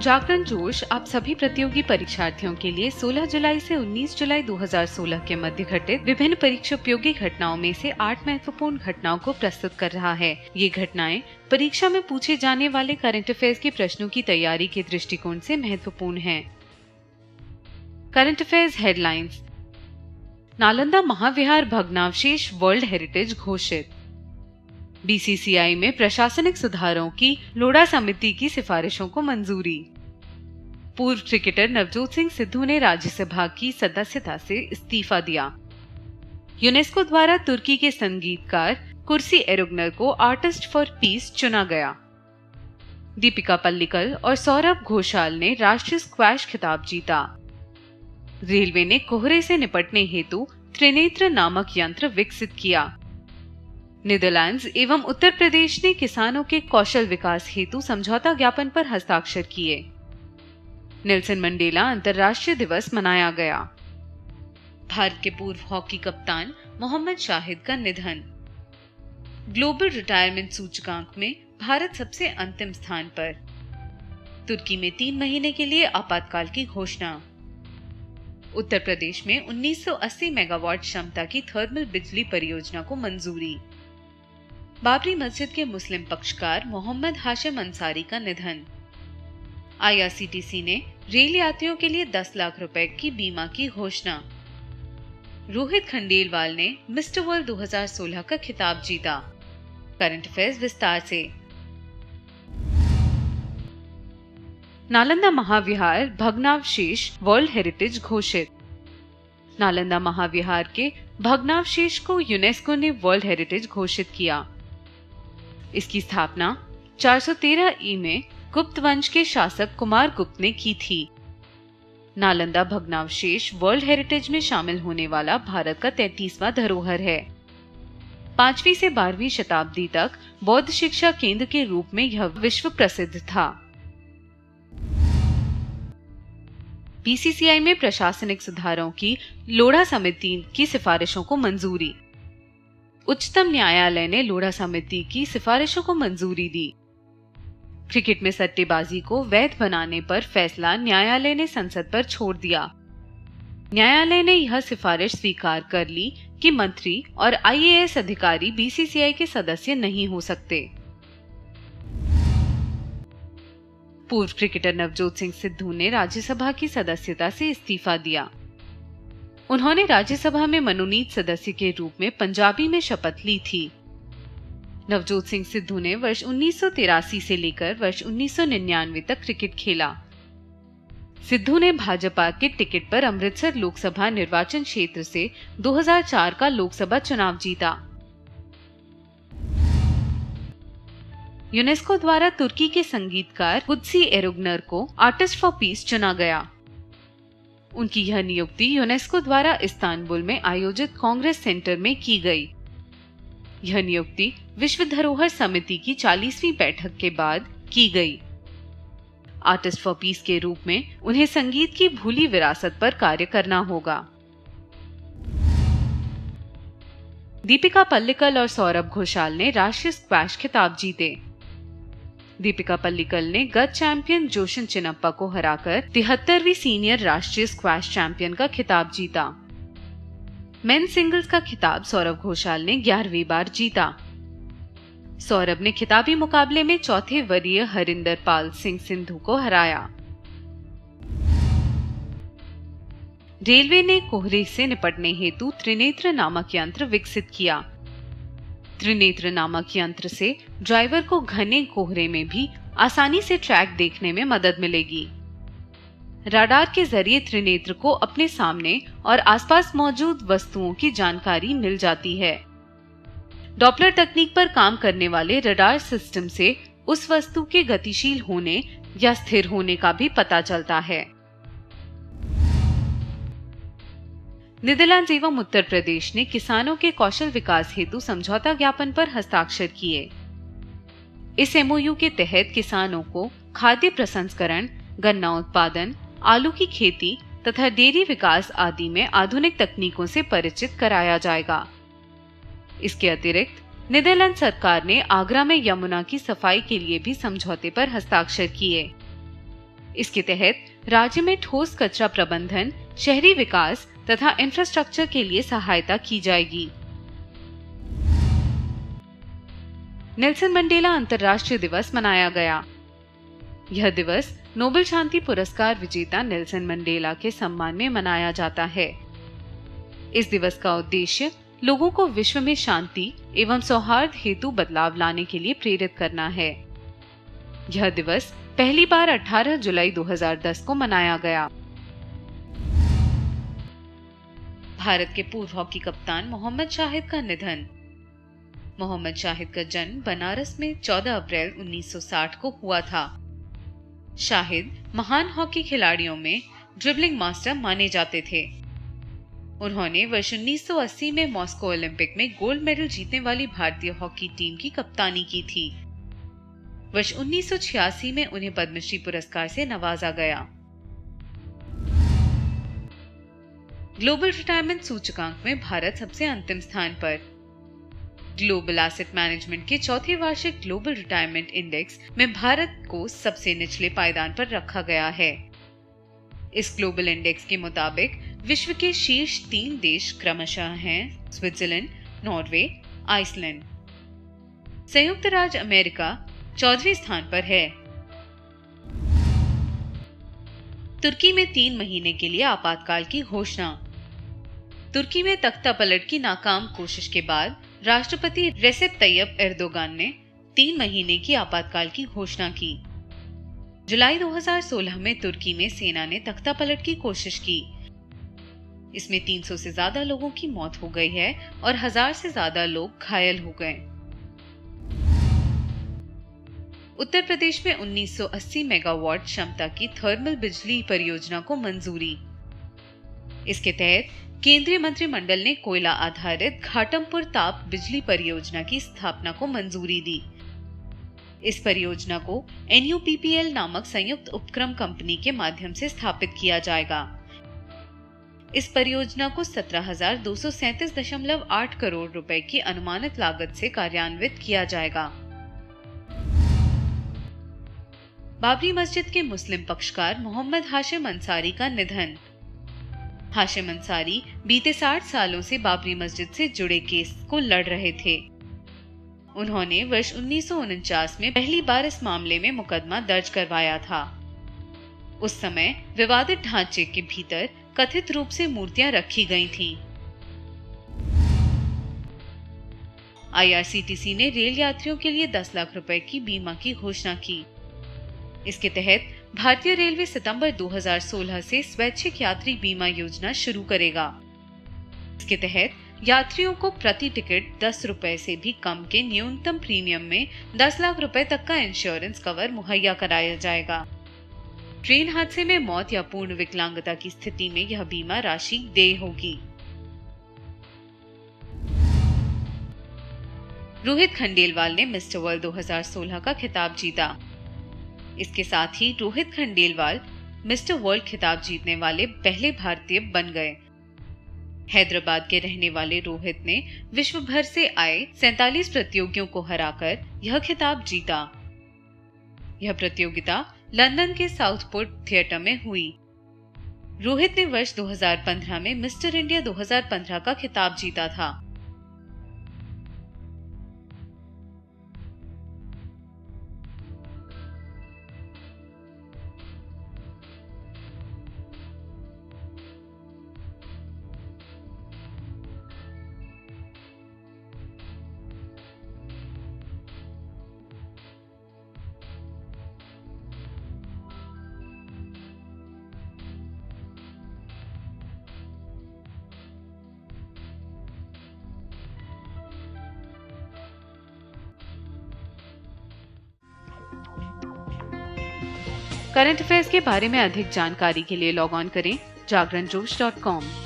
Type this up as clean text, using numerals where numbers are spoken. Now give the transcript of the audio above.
जागरण जोश आप सभी प्रतियोगी परीक्षार्थियों के लिए 16 जुलाई से 19 जुलाई 2016 के मध्य घटित विभिन्न परीक्षा उपयोगी घटनाओं में से 8 महत्वपूर्ण घटनाओं को प्रस्तुत कर रहा है। ये घटनाएं परीक्षा में पूछे जाने वाले करंट अफेयर्स के प्रश्नों की तैयारी के दृष्टिकोण से महत्वपूर्ण हैं। Current affairs headlines. Nalanda Mahavihara भग्नावशेष वर्ल्ड हेरिटेज घोषित। बीसीसीआई में प्रशासनिक सुधारों की लोढ़ा समिति की सिफारिशों को मंजूरी। पूर्व क्रिकेटर नवजोत सिंह सिद्धू ने राज्यसभा की सदस्यता से इस्तीफा दिया। यूनेस्को द्वारा तुर्की के संगीतकार कुर्सी एरुगनर को आर्टिस्ट फॉर पीस चुना गया। दीपिका पल्लिकल और सौरभ घोषाल ने राष्ट्रीय स्क्वैश खिताब जीता। रेलवे ने कोहरे से निपटने हेतु त्रिनेत्र नामक यंत्र विकसित किया। नीदरलैंड्स एवं उत्तर प्रदेश ने किसानों के कौशल विकास हेतु समझौता ज्ञापन पर हस्ताक्षर किए। नेल्सन मंडेला अंतर्राष्ट्रीय दिवस मनाया गया। भारत के पूर्व हॉकी कप्तान मोहम्मद शाहिद का निधन। ग्लोबल रिटायरमेंट सूचकांक में भारत सबसे अंतिम स्थान पर। तुर्की में 3 महीने के लिए आपातकाल की घोषणा। उत्तर प्रदेश में 1980 मेगावाट क्षमता की थर्मल बिजली परियोजना को मंजूरी। बाबरी मस्जिद के मुस्लिम पक्षकार मोहम्मद हाशिम अंसारी का निधन। आईआरसीटीसी ने रेल यात्रियों के लिए 10 लाख रुपए की बीमा की घोषणा। रोहित खंडेलवाल ने मिस्टर वर्ल्ड 2016 का खिताब जीता। करंट अफेयर्स विस्तार से। नालंदा महाविहार भग्नावशेष वर्ल्ड हेरिटेज घोषित। नालंदा महाविहार के भग्नावशेष को यूनेस्को ने वर्ल्ड हेरिटेज घोषित किया। इसकी स्थापना 413 ई में गुप्त वंश के शासक कुमार गुप्त ने की थी। नालंदा भग्नावशेष वर्ल्ड हेरिटेज में शामिल होने वाला भारत का 33वां धरोहर है। 5वीं से 12वीं शताब्दी तक बौद्ध शिक्षा केंद्र के रूप में यह विश्व प्रसिद्ध था। बीसीसीआई में प्रशासनिक सुधारों की लोढ़ा समिति की सिफारिशों को मंजूरी। उच्चतम न्यायालय ने लोढ़ा समिति की सिफारिशों को मंजूरी दी। क्रिकेट में सट्टेबाजी को वैध बनाने पर फैसला न्यायालय ने संसद पर छोड़ दिया। न्यायालय ने यह सिफारिश स्वीकार कर ली कि मंत्री और आईएएस अधिकारी बीसीसीआई के सदस्य नहीं हो सकते। पूर्व क्रिकेटर नवजोत सिंह सिद्धू ने राज्यसभा की सदस्यता से इस्तीफा दिया। उन्होंने राज्यसभा में मनोनीत सदस्य के रूप में पंजाबी में शपथ ली थी। नवजोत सिंह सिद्धू ने वर्ष 1983 से लेकर वर्ष 1999 तक क्रिकेट खेला। सिद्धू ने भाजपा के टिकट पर अमृतसर लोकसभा निर्वाचन क्षेत्र से 2004 का लोकसभा चुनाव जीता। यूनेस्को द्वारा तुर्की के संगीतकार कुर्सी एरुगनर को आर्टिस्ट फॉर पीस चुना गया। उनकी यह नियुक्ति यूनेस्को द्वारा इस्तांबुल में आयोजित कांग्रेस सेंटर में की गई। यह नियुक्ति विश्व धरोहर समिति की 40वीं बैठक के बाद की गई। आर्टिस्ट फॉर पीस के रूप में उन्हें संगीत की भूली विरासत पर कार्य करना होगा। दीपिका पल्लिकल और सौरभ घोषाल ने राष्ट्रीय स्क्वैश खिताब जीते। दीपिका पल्लिकल ने गत चैंपियन जोशन चिनप्पा को हराकर 73वीं सीनियर राष्ट्रीय स्क्वैश चैंपियन का खिताब जीता। मेन सिंगल्स का खिताब सौरभ घोषाल ने 11वीं बार जीता। सौरभ ने खिताबी मुकाबले में चौथे वरीय हरिंदर पाल सिंह सिंधु को हराया। रेलवे ने कोहरे से निपटने हेतु त्रिनेत्र नामक यंत्र विकसित किया। त्रिनेत्र नामक यंत्र से ड्राइवर को घने कोहरे में भी आसानी से ट्रैक देखने में मदद मिलेगी। रडार के जरिए त्रिनेत्र को अपने सामने और आसपास मौजूद वस्तुओं की जानकारी मिल जाती है। डॉपलर तकनीक पर काम करने वाले रडार सिस्टम से उस वस्तु के गतिशील होने या स्थिर होने का भी पता चलता है। नीदरलैंड्स एवं उत्तर प्रदेश ने किसानों के कौशल विकास हेतु समझौता ज्ञापन पर हस्ताक्षर किए। इस एमओयू के तहत किसानों को खाद्य प्रसंस्करण, गन्ना उत्पादन, आलू की खेती तथा डेयरी विकास आदि में आधुनिक तकनीकों से परिचित कराया जाएगा। इसके अतिरिक्त नीदरलैंड सरकार ने आगरा में यमुना की सफाई के लिए भी समझौते पर हस्ताक्षर किए। इसके तहत राज्य में ठोस कचरा प्रबंधन, शहरी विकास तथा इंफ्रास्ट्रक्चर के लिए सहायता की जाएगी। नेल्सन मंडेला अंतर्राष्ट्रीय दिवस मनाया गया। यह दिवस नोबेल शांति पुरस्कार विजेता नेल्सन मंडेला के सम्मान में मनाया जाता है। इस दिवस का उद्देश्य लोगों को विश्व में शांति एवं सौहार्द हेतु बदलाव लाने के लिए प्रेरित करना है। यह दिवस पहली बार 18 जुलाई 2010 को मनाया गया। भारत के पूर्व हॉकी कप्तान मोहम्मद शाहिद का निधन। मोहम्मद शाहिद का जन्म बनारस में 14 अप्रैल 1960 को हुआ था। शाहिद महान हॉकी खिलाड़ियों में ड्रिबलिंग मास्टर माने जाते थे। उन्होंने वर्ष 1980 में मॉस्को ओलंपिक में गोल्ड मेडल जीतने वाली भारतीय हॉकी टीम की कप्तानी की थी। वर्ष 1986 में उन्हें पद्मश्री पुरस्कार से नवाजा गया। ग्लोबल रिटायरमेंट सूचकांक में भारत सबसे अंतिम स्थान पर। ग्लोबल एसेट मैनेजमेंट के चौथे वार्षिक ग्लोबल रिटायरमेंट इंडेक्स में भारत को सबसे निचले पायदान पर रखा गया है। इस ग्लोबल इंडेक्स के मुताबिक विश्व के शीर्ष 3 देश क्रमशः हैं स्विट्जरलैंड, नॉर्वे, आइसलैंड। संयुक्त राज्य अमेरिका 14वें स्थान पर है। तुर्की में 3 महीने के लिए आपातकाल की घोषणा। तुर्की में तख्ता पलट की नाकाम कोशिश के बाद राष्ट्रपति रेसेप तैयब एर्दोगान ने 3 महीने की आपातकाल की घोषणा की। जुलाई 2016 में तुर्की में सेना ने तख्ता पलट की कोशिश की। इसमें 300 से ज्यादा लोगों की मौत हो गई है और 1000 से ज्यादा लोग घायल हो गए। उत्तर प्रदेश में 1980 मेगावाट क्षमता की थर्मल बिजली परियोजना को मंजूरी। इसके तहत केंद्रीय मंत्रिमंडल ने कोयला आधारित घाटमपुर ताप बिजली परियोजना की स्थापना को मंजूरी दी। इस परियोजना को NUPPL नामक संयुक्त उपक्रम कंपनी के माध्यम से स्थापित किया जाएगा। इस परियोजना को 17,237.8 करोड़ रुपए की अनुमानित लागत से कार्यान्वित किया जाएगा। बाबरी मस्जिद के मुस्लिम पक्षकार मोहम्मद हाशिम अंसारी का निधन। हाशिम अंसारी बीते 60 सालों से बाबरी मस्जिद से जुड़े केस को लड़ रहे थे। उन्होंने वर्ष 1949 में पहली बार इस मामले में मुकदमा दर्ज करवाया था। उस समय विवादित ढांचे के भीतर कथित रूप से मूर्तियां रखी गई थीं। IRCTC ने रेल यात्रियों के लिए 10 लाख रुपए की बीमा की घोषणा की। इसके तहत भारतीय रेलवे सितंबर 2016 से स्वैच्छिक यात्री बीमा योजना शुरू करेगा। इसके तहत यात्रियों को प्रति टिकट 10 रुपए से भी कम के न्यूनतम प्रीमियम में 10 लाख रुपए तक का इंश्योरेंस कवर मुहैया कराया जाएगा। ट्रेन हादसे में मौत या पूर्ण विकलांगता की स्थिति में यह बीमा राशि देय होगी। रोहित खंडेलवाल ने मिस्टर वर्ल्ड 2016 का खिताब जीता। इसके साथ ही रोहित खंडेलवाल मिस्टर वर्ल्ड खिताब जीतने वाले पहले भारतीय बन गए। हैदराबाद के रहने वाले रोहित ने विश्व भर से आए 47 प्रतियोगियों को हराकर यह खिताब जीता। यह प्रतियोगिता लंदन के साउथपोर्ट थिएटर में हुई। रोहित ने वर्ष 2015 में मिस्टर इंडिया 2015 का खिताब जीता था। करंट अफेयर्स के बारे में अधिक जानकारी के लिए लॉग ऑन करें जागरणजोश.com।